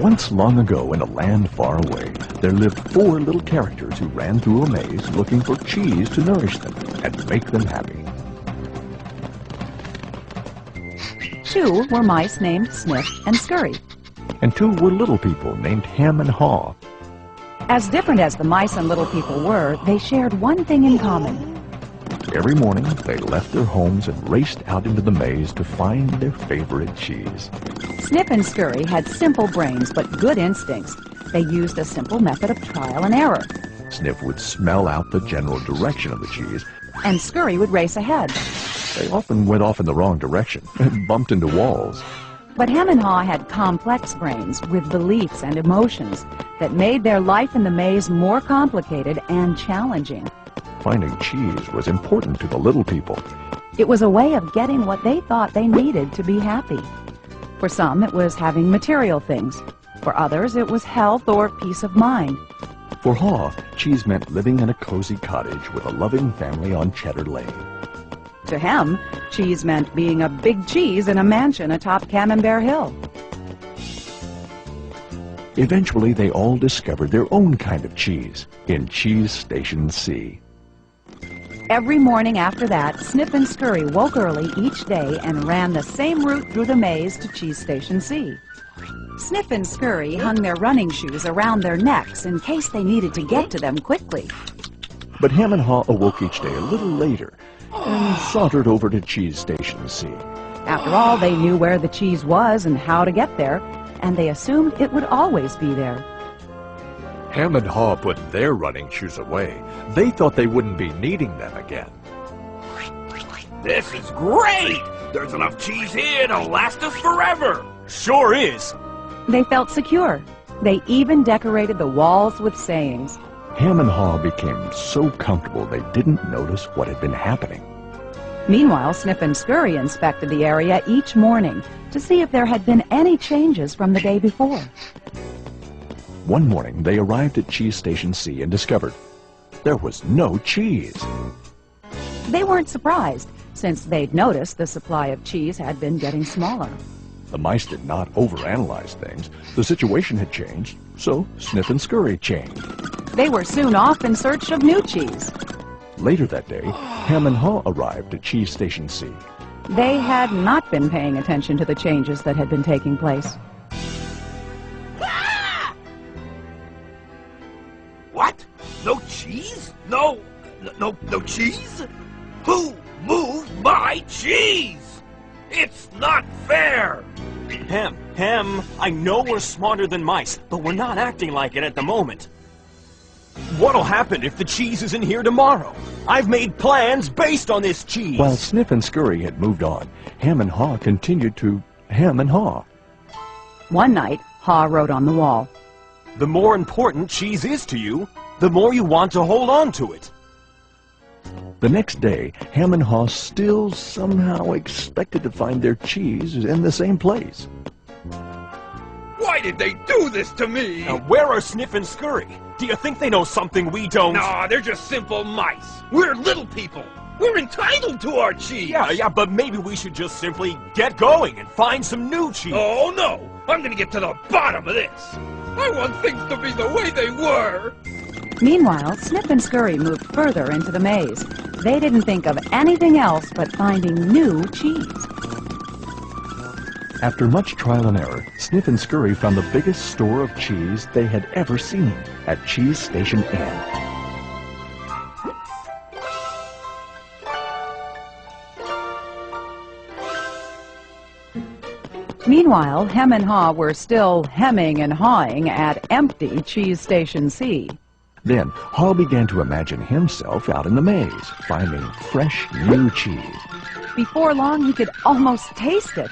Once long ago in a land far away, there lived four little characters who ran through a maze looking for cheese to nourish them and make them happy. Two were mice named Snip and Scurry. And two were little people named Ham and Haw. As different as the mice and little people were, they shared one thing in common. Every morning, they left their homes and raced out into the maze to find their favorite cheese. Snip and Scurry had simple brains but good instincts. They used a simple method of trial and error. Snip would smell out the general direction of the cheese, and Scurry would race ahead. They often went off in the wrong direction and bumped into walls. But Ham and Haw had complex brains with beliefs and emotions that made their life in the maze more complicated and challenging. Finding cheese was important to the little people. It was a way of getting what they thought they needed to be happy. For some, it was having material things. For others, it was health or peace of mind. For Haw, cheese meant living in a cozy cottage with a loving family on Cheddar Lane. To him, cheese meant being a big cheese in a mansion atop Camembert Hill. Eventually, they all discovered their own kind of cheese in Cheese Station C. Every morning after that, Snip and Scurry woke early each day and ran the same route through the maze to Cheese Station C. Snip and Scurry hung their running shoes around their necks in case they needed to get to them quickly. But Ham and Haw awoke each day a little later and sauntered over to Cheese Station C. After all, they knew where the cheese was and how to get there, and they assumed it would always be there. Ham and Haw put their running shoes away. They thought they wouldn't be needing them again. This is great! There's enough cheese here to last us forever! Sure is! They felt secure. They even decorated the walls with sayings. Ham and Haw became so comfortable they didn't notice what had been happening. Meanwhile, Snip and Scurry inspected the area each morning to see if there had been any changes from the day before. One morning, they arrived at Cheese Station C and discovered there was no cheese. They weren't surprised, since they'd noticed the supply of cheese had been getting smaller. The mice did not overanalyze things. The situation had changed, so Snip and Scurry changed. They were soon off in search of new cheese. Later that day, Ham and Haw arrived at Cheese Station C. They had not been paying attention to the changes that had been taking place. What? No cheese? No cheese? Who moved my cheese? It's not fair! Ham, I know we're smarter than mice, but we're not acting like it at the moment. What'll happen if the cheese isn't here tomorrow? I've made plans based on this cheese. While Snip and Scurry had moved on, Ham and Haw continued to Ham and Haw. One night, Haw wrote on the wall, The more important cheese is to you, the more you want to hold on to it. The next day, Ham and Haw still somehow expected to find their cheese in the same place. Why did they do this to me? Now, where are Snip and Scurry? Do you think they know something we don't? Nah, they're just simple mice. We're little people. We're entitled to our cheese. Yeah, but maybe we should just simply get going and find some new cheese. Oh, no. I'm gonna get to the bottom of this. I want things to be the way they were. Meanwhile, Snip and Scurry moved further into the maze. They didn't think of anything else but finding new cheese. After much trial and error, Snip and Scurry found the biggest store of cheese they had ever seen at Cheese Station N. Meanwhile, Hem and Haw were still hemming and hawing at empty Cheese Station C. Then, Haw began to imagine himself out in the maze, finding fresh, new cheese. Before long, he could almost taste it.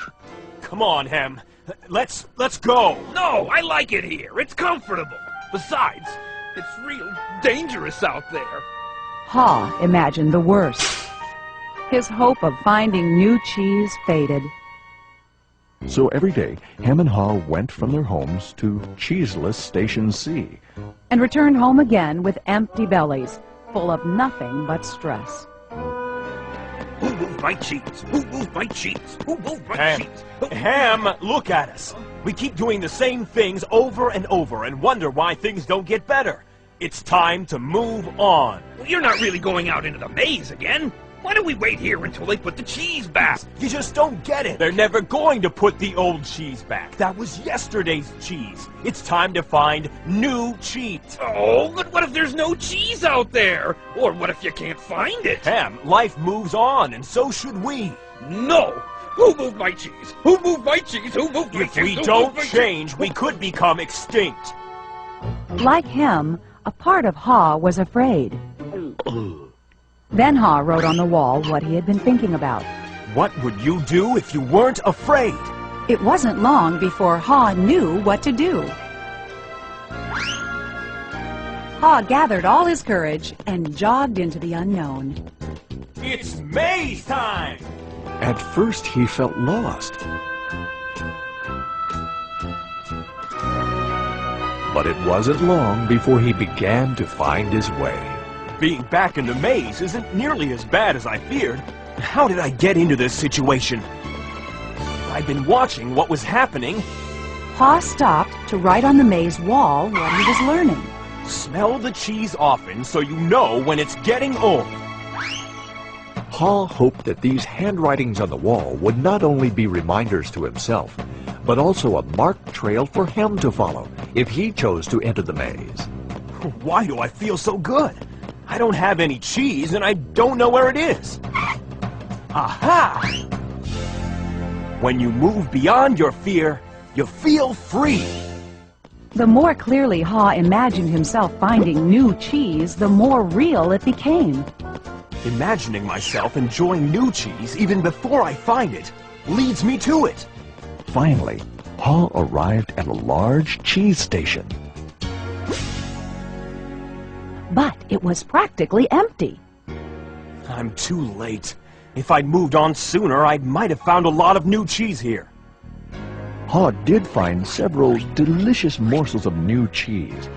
Come on, Hem. Let's go. No, I like it here. It's comfortable. Besides, it's real dangerous out there. Haw imagined the worst. His hope of finding new cheese faded. So every day, Hem and Haw went from their homes to Cheeseless Station C. And returned home again with empty bellies, full of nothing but stress. Who moved my cheese? Who moved my cheese? Who moved my cheese? Ham, look at us. We keep doing the same things over and over and wonder why things don't get better. It's time to move on. Well, you're not really going out into the maze again. Why don't we wait here until they put the cheese back? You just don't get it. They're never going to put the old cheese back. That was yesterday's cheese. It's time to find new cheese. Oh, but what if there's no cheese out there? Or what if you can't find it? Ham, life moves on, and so should we. No! Who moved my cheese? Who moved my cheese? Who moved my cheese? If we Who don't moved my change, we could become extinct. Like him, a part of Haw was afraid. Then Haw wrote on the wall what he had been thinking about. What would you do if you weren't afraid? It wasn't long before Haw knew what to do. Haw gathered all his courage and jogged into the unknown. It's maze time! At first, he felt lost. But it wasn't long before he began to find his way. Being back in the maze isn't nearly as bad as I feared. How did I get into this situation? I'd been watching what was happening. Haw stopped to write on the maze wall what he was learning. Smell the cheese often so you know when it's getting old. Haw hoped that these handwritings on the wall would not only be reminders to himself, but also a marked trail for him to follow if he chose to enter the maze. Why do I feel so good? I don't have any cheese and I don't know where it is. Aha! When you move beyond your fear, you feel free. The more clearly Haw imagined himself finding new cheese, the more real it became. Imagining myself enjoying new cheese even before I find it leads me to it. Finally, Haw arrived at a large cheese station. But it was practically empty. I'm too late. If I'd moved on sooner, I might have found a lot of new cheese here. Haw did find several delicious morsels of new cheese.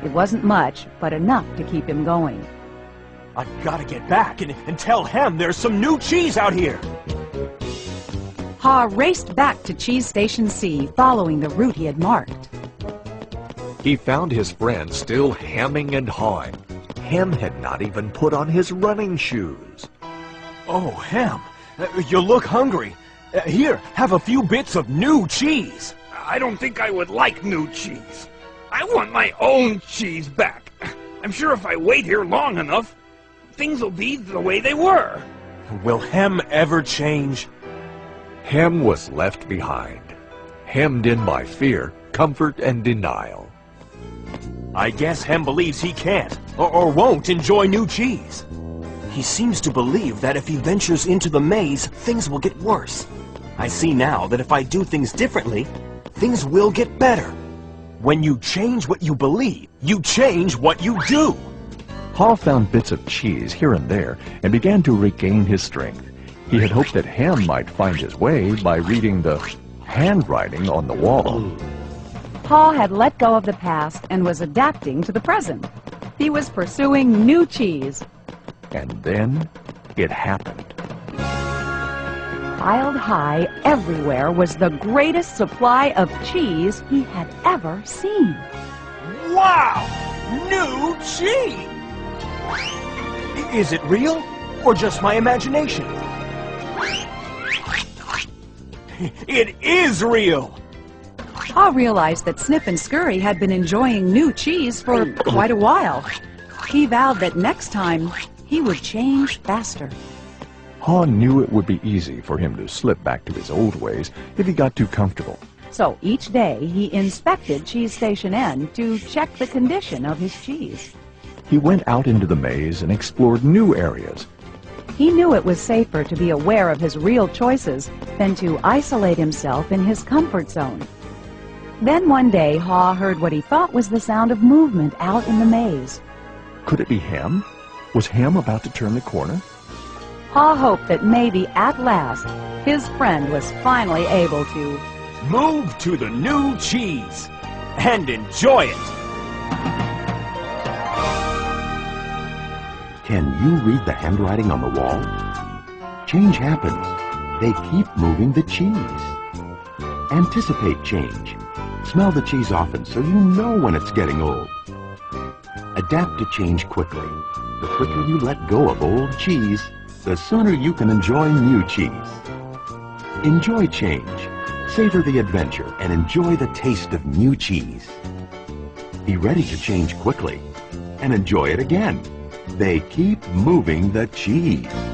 It wasn't much, but enough to keep him going. I've got to get back and tell Hem there's some new cheese out here. Haw raced back to Cheese Station C, following the route he had marked. He found his friend still hemming and hawing. Hem had not even put on his running shoes. Oh, Hem, you look hungry. Here, have a few bits of new cheese. I don't think I would like new cheese. I want my own cheese back. I'm sure if I wait here long enough, things will be the way they were. Will Hem ever change? Hem was left behind, hemmed in by fear, comfort, and denial. I guess Hem believes he can't or won't enjoy new cheese. He seems to believe that if he ventures into the maze, things will get worse. I see now that if I do things differently, things will get better. When you change what you believe, you change what you do. Haw found bits of cheese here and there and began to regain his strength. He had hoped that Hem might find his way by reading the handwriting on the wall. Haw had let go of the past and was adapting to the present. He was pursuing new cheese. And then it happened. Piled high everywhere was the greatest supply of cheese he had ever seen. Wow! New cheese! Is it real or just my imagination? It is real! Haw realized that Snip and Scurry had been enjoying new cheese for quite a while. He vowed that next time he would change faster. Haw knew it would be easy for him to slip back to his old ways if he got too comfortable. So each day he inspected Cheese Station N to check the condition of his cheese. He went out into the maze and explored new areas. He knew it was safer to be aware of his real choices than to isolate himself in his comfort zone. Then one day Haw heard what he thought was the sound of movement out in the maze. Could it be Hem? Was Hem about to turn the corner? Haw hoped that maybe at last his friend was finally able to move to the new cheese and enjoy it. Can you read the handwriting on the wall? Change happens. They keep moving the cheese. Anticipate change. Smell the cheese often so you know when it's getting old. Adapt to change quickly. The quicker you let go of old cheese, the sooner you can enjoy new cheese. Enjoy change. Savor the adventure and enjoy the taste of new cheese. Be ready to change quickly and enjoy it again. They keep moving the cheese.